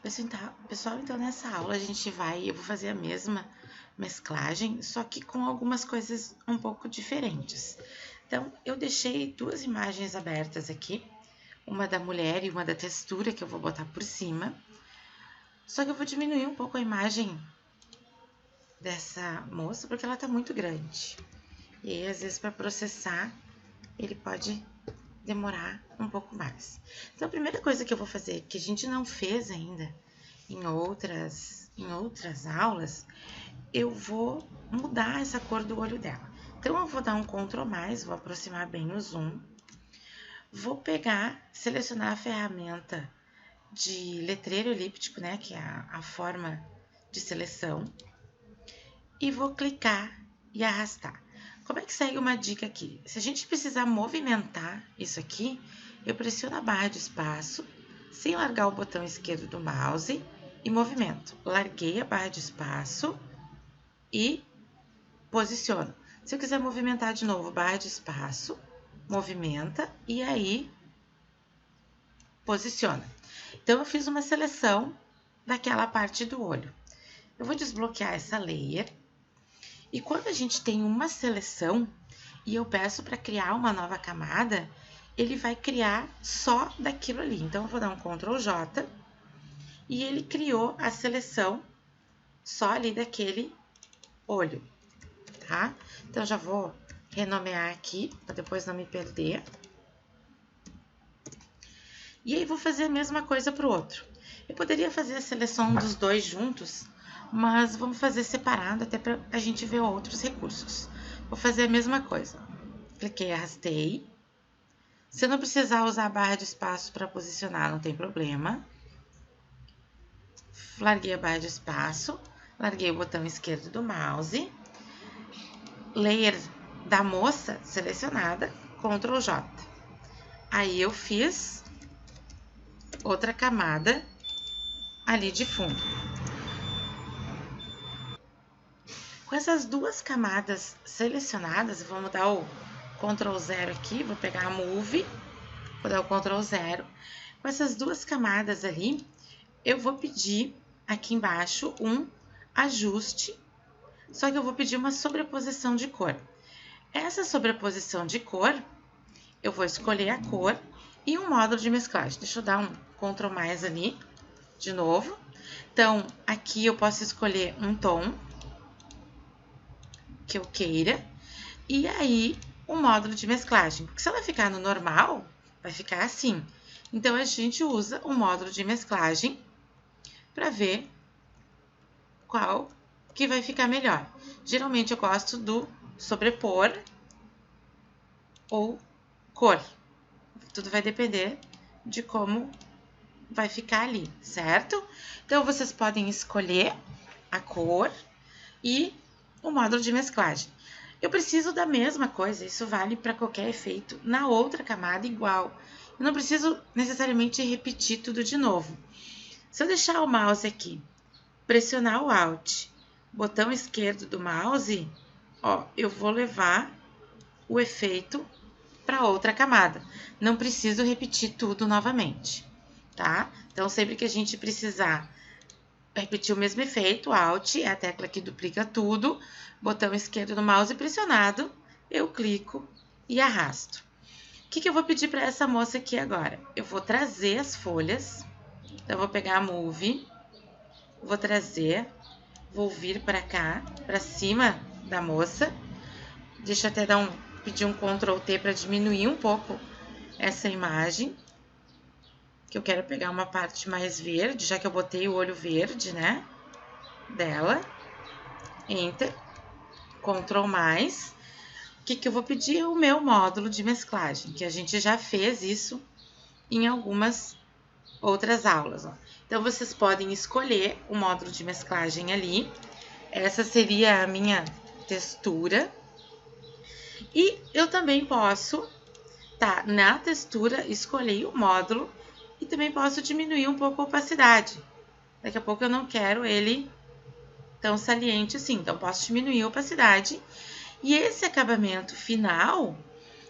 Pessoal, então nessa aula eu vou fazer a mesma mesclagem, só que com algumas coisas um pouco diferentes. Então, eu deixei duas imagens abertas aqui, uma da mulher e uma da textura, que eu vou botar por cima. Só que eu vou diminuir um pouco a imagem dessa moça, porque ela tá muito grande. E aí, às vezes, para processar, ele pode demorar um pouco mais. Então, a primeira coisa que eu vou fazer, que a gente não fez ainda em outras aulas, eu vou mudar essa cor do olho dela. Então, eu vou dar um Ctrl+, vou aproximar bem o zoom. Vou pegar, selecionar a ferramenta de letreiro elíptico, né, que é a forma de seleção, e vou clicar e arrastar. Como é que segue uma dica aqui? Se a gente precisar movimentar isso aqui, eu pressiono a barra de espaço, sem largar o botão esquerdo do mouse, e movimento. Larguei a barra de espaço e posiciono. Se eu quiser movimentar de novo, barra de espaço, movimenta e aí posiciona. Então, eu fiz uma seleção daquela parte do olho. Eu vou desbloquear essa layer. E quando a gente tem uma seleção e eu peço para criar uma nova camada, ele vai criar só daquilo ali. Então, eu vou dar um Ctrl J e ele criou a seleção só ali daquele olho, tá? Então, já vou renomear aqui, para depois não me perder. E aí, vou fazer a mesma coisa para o outro. Eu poderia fazer a seleção dos dois juntos, mas vamos fazer separado até para a gente ver outros recursos. Vou fazer a mesma coisa. Cliquei, arrastei. Se eu não precisar usar a barra de espaço para posicionar, não tem problema. Larguei a barra de espaço, larguei o botão esquerdo do mouse. Layer da moça selecionada, Ctrl J. Aí eu fiz outra camada ali de fundo. Com essas duas camadas selecionadas, vamos dar o Ctrl 0 aqui, vou pegar a Move, vou dar o Ctrl 0. Com essas duas camadas ali, eu vou pedir aqui embaixo um ajuste, só que eu vou pedir uma sobreposição de cor. Essa sobreposição de cor, eu vou escolher a cor e um módulo de mesclagem. Deixa eu dar um Ctrl+ ali, de novo. Então, aqui eu posso escolher um tom que eu queira, e aí o módulo de mesclagem, porque se ela ficar no normal, vai ficar assim. Então, a gente usa o módulo de mesclagem para ver qual que vai ficar melhor. Geralmente, eu gosto do sobrepor ou cor. Tudo vai depender de como vai ficar ali, certo? Então, vocês podem escolher a cor e o módulo de mesclagem. Eu preciso da mesma coisa, isso vale para qualquer efeito, na outra camada igual. Eu não preciso necessariamente repetir tudo de novo. Se eu deixar o mouse aqui, pressionar o Alt, botão esquerdo do mouse, ó, eu vou levar o efeito para outra camada. Não preciso repetir tudo novamente, tá? Então, sempre que a gente precisar repetir o mesmo efeito, Alt é a tecla que duplica tudo, botão esquerdo do mouse pressionado, eu clico e arrasto. O que eu vou pedir para essa moça aqui agora? Eu vou trazer as folhas, então eu vou pegar a Move, vou trazer, vou vir para cá, para cima da moça, deixa eu até pedir um Ctrl T para diminuir um pouco essa imagem, que eu quero pegar uma parte mais verde, já que eu botei o olho verde, né, dela. Enter, Ctrl+. O que eu vou pedir? O meu módulo de mesclagem, que a gente já fez isso em algumas outras aulas. Ó. Então, vocês podem escolher o módulo de mesclagem ali. Essa seria a minha textura. E eu também posso, na textura, escolher o módulo e também posso diminuir um pouco a opacidade. Daqui a pouco eu não quero ele tão saliente assim, então posso diminuir a opacidade. E esse acabamento final,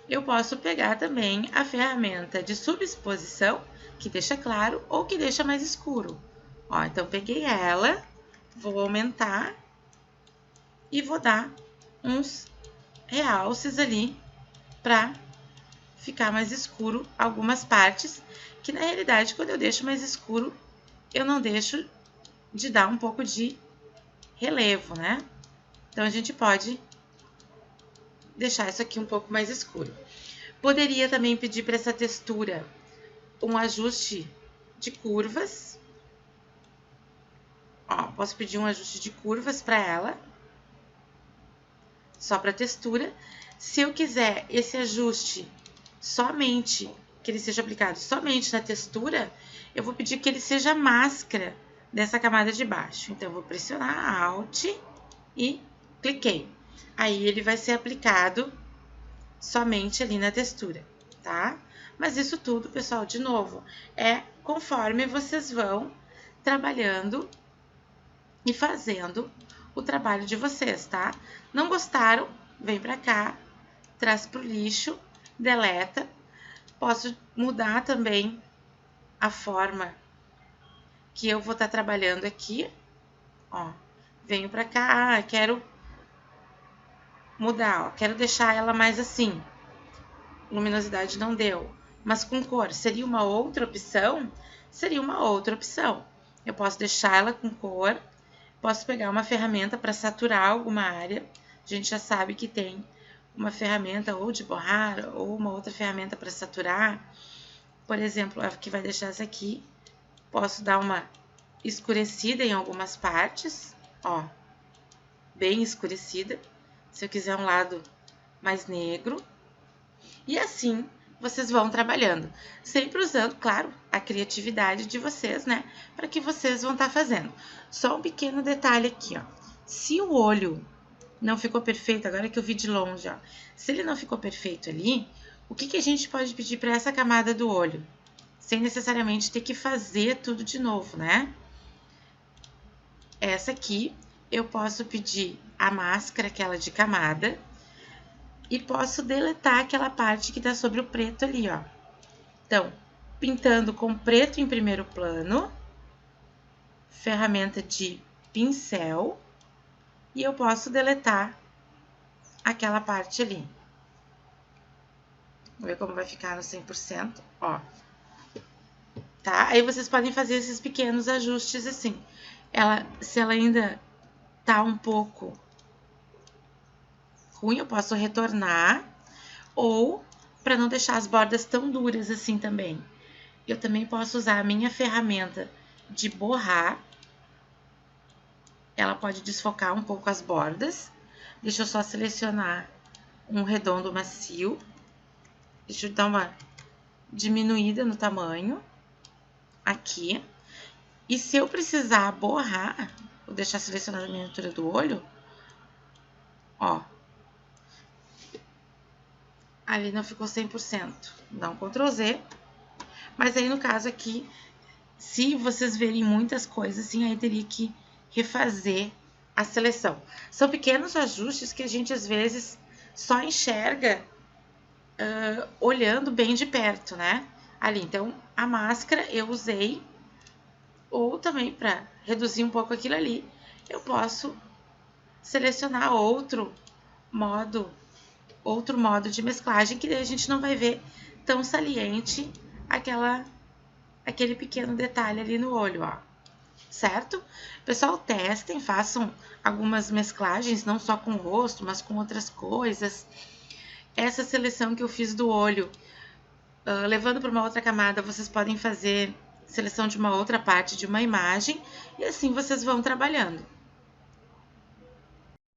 eu posso pegar também a ferramenta de subexposição, que deixa claro ou que deixa mais escuro. Ó, então peguei ela, vou aumentar e vou dar uns realces ali pra ficar mais escuro algumas partes, que na realidade quando eu deixo mais escuro, eu não deixo de dar um pouco de relevo, né? Então a gente pode deixar isso aqui um pouco mais escuro. Poderia também pedir para essa textura um ajuste de curvas. Ó, posso pedir um ajuste de curvas para ela, só para textura. Se eu quiser esse ajuste somente, que ele seja aplicado somente na textura, eu vou pedir que ele seja máscara dessa camada de baixo. Então, eu vou pressionar Alt e cliquei. Aí, ele vai ser aplicado somente ali na textura, tá? Mas isso tudo, pessoal, de novo, é conforme vocês vão trabalhando e fazendo o trabalho de vocês, tá? Não gostaram? Vem pra cá, traz pro lixo, deleta. Posso mudar também a forma que eu vou estar trabalhando aqui, ó. Venho pra cá, quero mudar, ó. Quero deixar ela mais assim. Luminosidade não deu, mas com cor seria uma outra opção? Seria uma outra opção. Eu posso deixar ela com cor, posso pegar uma ferramenta para saturar alguma área. A gente já sabe que tem uma ferramenta ou de borrar ou uma outra ferramenta para saturar. Por exemplo, a que vai deixar essa aqui, posso dar uma escurecida em algumas partes, ó, bem escurecida. Se eu quiser um lado mais negro. E assim vocês vão trabalhando, sempre usando, claro, a criatividade de vocês, né? Para que vocês vão estar fazendo. Só um pequeno detalhe aqui, ó. Se o olho não ficou perfeito, agora que eu vi de longe, ó. Se ele não ficou perfeito ali, o que a gente pode pedir para essa camada do olho? Sem necessariamente ter que fazer tudo de novo, né? Essa aqui, eu posso pedir a máscara, aquela de camada, e posso deletar aquela parte que tá sobre o preto ali, ó. Então, pintando com preto em primeiro plano, ferramenta de pincel, e eu posso deletar aquela parte ali. Vamos ver como vai ficar no 100%, ó. Tá? Aí vocês podem fazer esses pequenos ajustes assim. Se ela ainda tá um pouco ruim, eu posso retornar, ou para não deixar as bordas tão duras assim também. Eu também posso usar a minha ferramenta de borrar. Ela pode desfocar um pouco as bordas. Deixa eu só selecionar um redondo macio. Deixa eu dar uma diminuída no tamanho. Aqui. E se eu precisar borrar, vou deixar selecionada a miniatura do olho. Ó. Ali não ficou 100%. Dá um Ctrl Z. Mas aí, no caso aqui, se vocês verem muitas coisas, assim, aí teria que refazer a seleção. São pequenos ajustes que a gente, às vezes, só enxerga olhando bem de perto, né? Ali, então, a máscara eu usei, ou também para reduzir um pouco aquilo ali, eu posso selecionar outro modo de mesclagem, que daí a gente não vai ver tão saliente aquele pequeno detalhe ali no olho, ó. Certo? Pessoal, testem, façam algumas mesclagens, não só com o rosto, mas com outras coisas. Essa seleção que eu fiz do olho, levando para uma outra camada, vocês podem fazer seleção de uma outra parte de uma imagem, e assim vocês vão trabalhando.